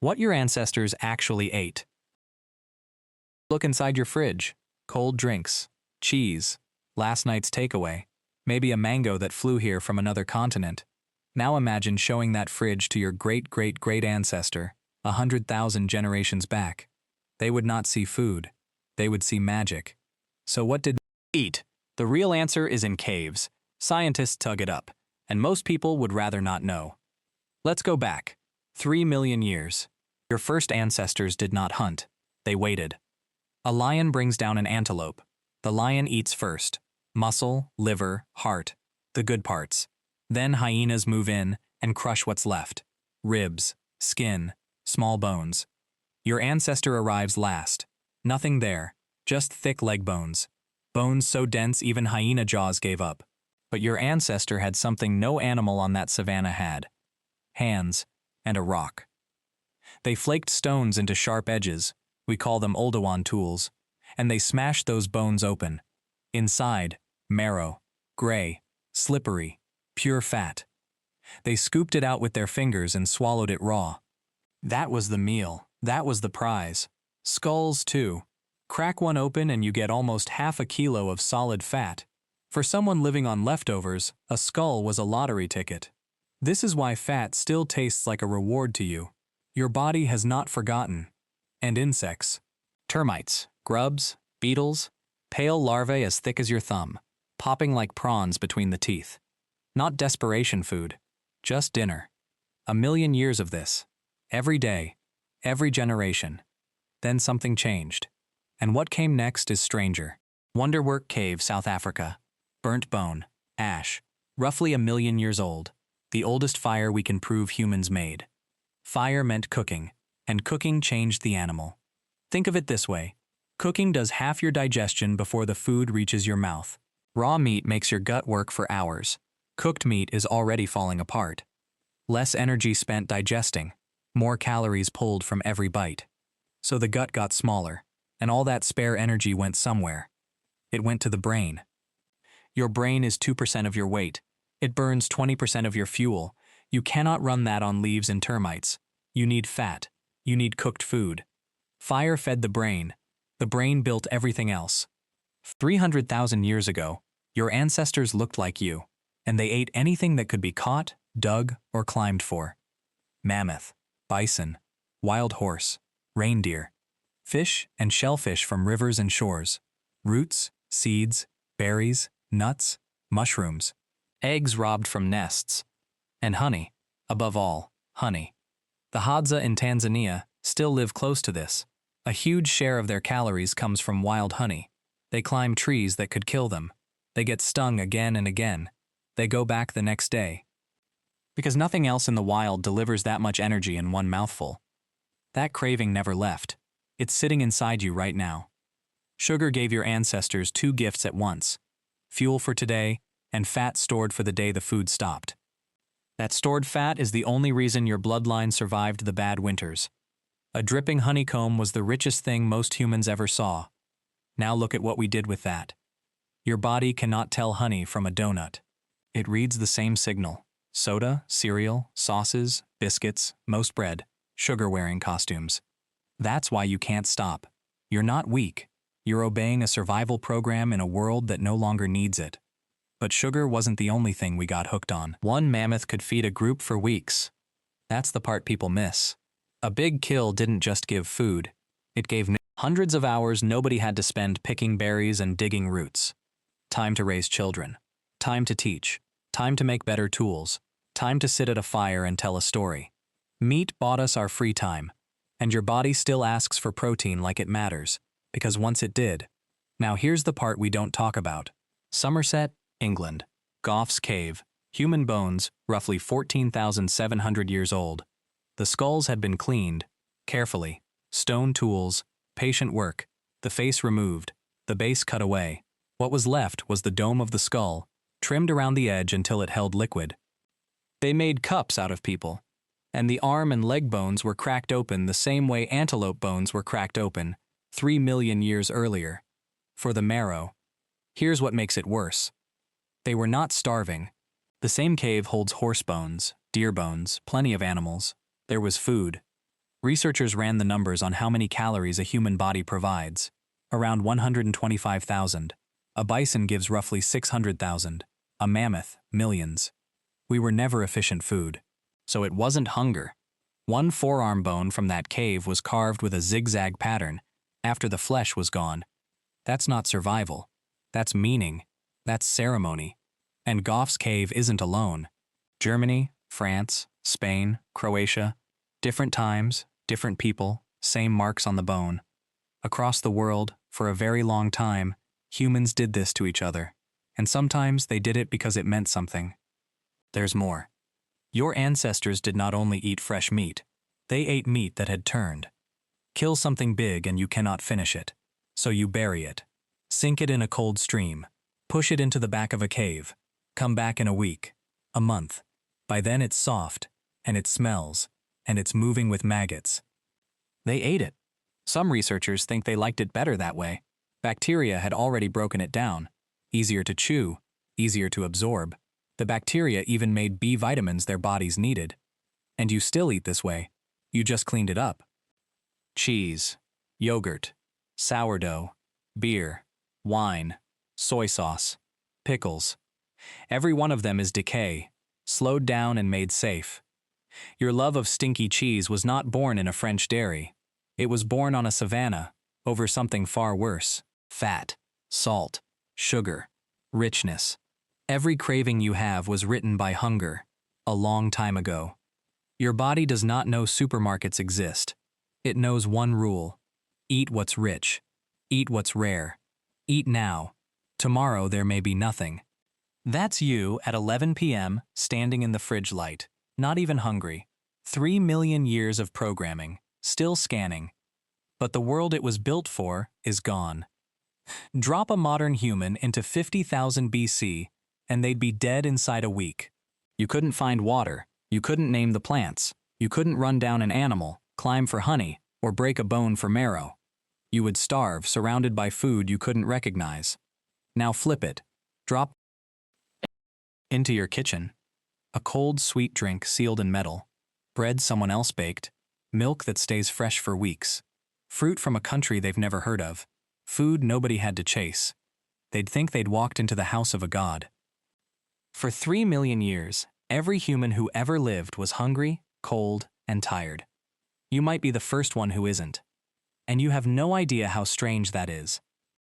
What your ancestors actually ate. Look inside your fridge. Cold drinks, cheese, last night's takeaway, maybe a mango that flew here from another continent. Now imagine showing that fridge to your great-great-great ancestor, 100,000 generations back. They would not see food. They would see magic. So what did they eat? The real answer is in caves. Scientists tug it up, and most people would rather not know. Let's go back. 3 million years. Your first ancestors did not hunt. They waited. A lion brings down an antelope. The lion eats first. Muscle, liver, heart, the good parts. Then hyenas move in and crush what's left. Ribs, skin, small bones. Your ancestor arrives last. Nothing there, just thick leg bones. Bones so dense even hyena jaws gave up. But your ancestor had something no animal on that savanna had. Hands and a rock. They flaked stones into sharp edges, we call them Oldowan tools, and they smashed those bones open. Inside, marrow, gray, slippery, pure fat. They scooped it out with their fingers and swallowed it raw. That was the meal, that was the prize. Skulls too. Crack one open and you get almost half a kilo of solid fat. For someone living on leftovers, a skull was a lottery ticket. This is why fat still tastes like a reward to you. Your body has not forgotten. And insects. Termites, grubs, beetles, pale larvae as thick as your thumb, popping like prawns between the teeth. Not desperation food, just dinner. 1,000,000 years of this. Every day, every generation. Then something changed. And what came next is stranger. Wonderwork Cave, South Africa. Burnt bone, ash, roughly 1,000,000 years old. The oldest fire we can prove humans made. Fire meant cooking, and cooking changed the animal. Think of it this way. Cooking does half your digestion before the food reaches your mouth. Raw meat makes your gut work for hours. Cooked meat is already falling apart. Less energy spent digesting, more calories pulled from every bite. So the gut got smaller, and all that spare energy went somewhere. It went to the brain. Your brain is 2% of your weight. It burns 20% of your fuel. You cannot run that on leaves and termites. You need fat. You need cooked food. Fire fed the brain. The brain built everything else. 300,000 years ago, your ancestors looked like you, and they ate anything that could be caught, dug, or climbed for. Mammoth, bison, wild horse, reindeer, fish and shellfish from rivers and shores, roots, seeds, berries, nuts, mushrooms, eggs robbed from nests, and honey, above all, honey. The Hadza in Tanzania still live close to this. A huge share of their calories comes from wild honey. They climb trees that could kill them. They get stung again and again. They go back the next day. Because nothing else in the wild delivers that much energy in one mouthful. That craving never left. It's sitting inside you right now. Sugar gave your ancestors 2 gifts at once. Fuel for today, and fat stored for the day the food stopped. That stored fat is the only reason your bloodline survived the bad winters. A dripping honeycomb was the richest thing most humans ever saw. Now look at what we did with that. Your body cannot tell honey from a donut. It reads the same signal. Soda, cereal, sauces, biscuits, most bread, sugar-wearing costumes. That's why you can't stop. You're not weak. You're obeying a survival program in a world that no longer needs it. But sugar wasn't the only thing we got hooked on. One mammoth could feed a group for weeks. That's the part people miss. A big kill didn't just give food. It gave hundreds of hours nobody had to spend picking berries and digging roots. Time to raise children. Time to teach. Time to make better tools. Time to sit at a fire and tell a story. Meat bought us our free time. And your body still asks for protein like it matters, because once it did. Now here's the part we don't talk about. Somerset, England. Gough's Cave. Human bones, roughly 14,700 years old. The skulls had been cleaned, carefully. Stone tools, patient work, the face removed, the base cut away. What was left was the dome of the skull, trimmed around the edge until it held liquid. They made cups out of people, and the arm and leg bones were cracked open the same way antelope bones were cracked open 3 million years earlier. For the marrow, here's what makes it worse. They were not starving. The same cave holds horse bones, deer bones, plenty of animals. There was food. Researchers ran the numbers on how many calories a human body provides. Around 125,000. A bison gives roughly 600,000. A mammoth, millions. We were never efficient food. So it wasn't hunger. One forearm bone from that cave was carved with a zigzag pattern after the flesh was gone. That's not survival. That's meaning. That's ceremony. And Goff's cave isn't alone. Germany, France, Spain, Croatia, different times, different people, same marks on the bone. Across the world, for a very long time, humans did this to each other. And sometimes they did it because it meant something. There's more. Your ancestors did not only eat fresh meat, they ate meat that had turned. Kill something big and you cannot finish it. So you bury it. Sink it in a cold stream. Push it into the back of a cave. Come back in a week, a month. By then it's soft, and it smells, and it's moving with maggots. They ate it. Some researchers think they liked it better that way. Bacteria had already broken it down. Easier to chew, easier to absorb. The bacteria even made B vitamins their bodies needed. And you still eat this way. You just cleaned it up. Cheese, yogurt, sourdough, beer, wine, soy sauce, pickles. Every one of them is decay, slowed down and made safe. Your love of stinky cheese was not born in a French dairy. It was born on a savanna, over something far worse: fat, salt, sugar, richness. Every craving you have was written by hunger, a long time ago. Your body does not know supermarkets exist. It knows one rule: eat what's rich, eat what's rare, eat now. Tomorrow there may be nothing. That's you at 11 p.m. standing in the fridge light, not even hungry. 3 million years of programming, still scanning. But the world it was built for is gone. Drop a modern human into 50,000 BC, and they'd be dead inside a week. You couldn't find water, you couldn't name the plants, you couldn't run down an animal, climb for honey, or break a bone for marrow. You would starve, surrounded by food you couldn't recognize. Now flip it. Drop into your kitchen. A cold, sweet drink sealed in metal. Bread someone else baked. Milk that stays fresh for weeks. Fruit from a country they've never heard of. Food nobody had to chase. They'd think they'd walked into the house of a god. For 3 million years, every human who ever lived was hungry, cold, and tired. You might be the first one who isn't. And you have no idea how strange that is.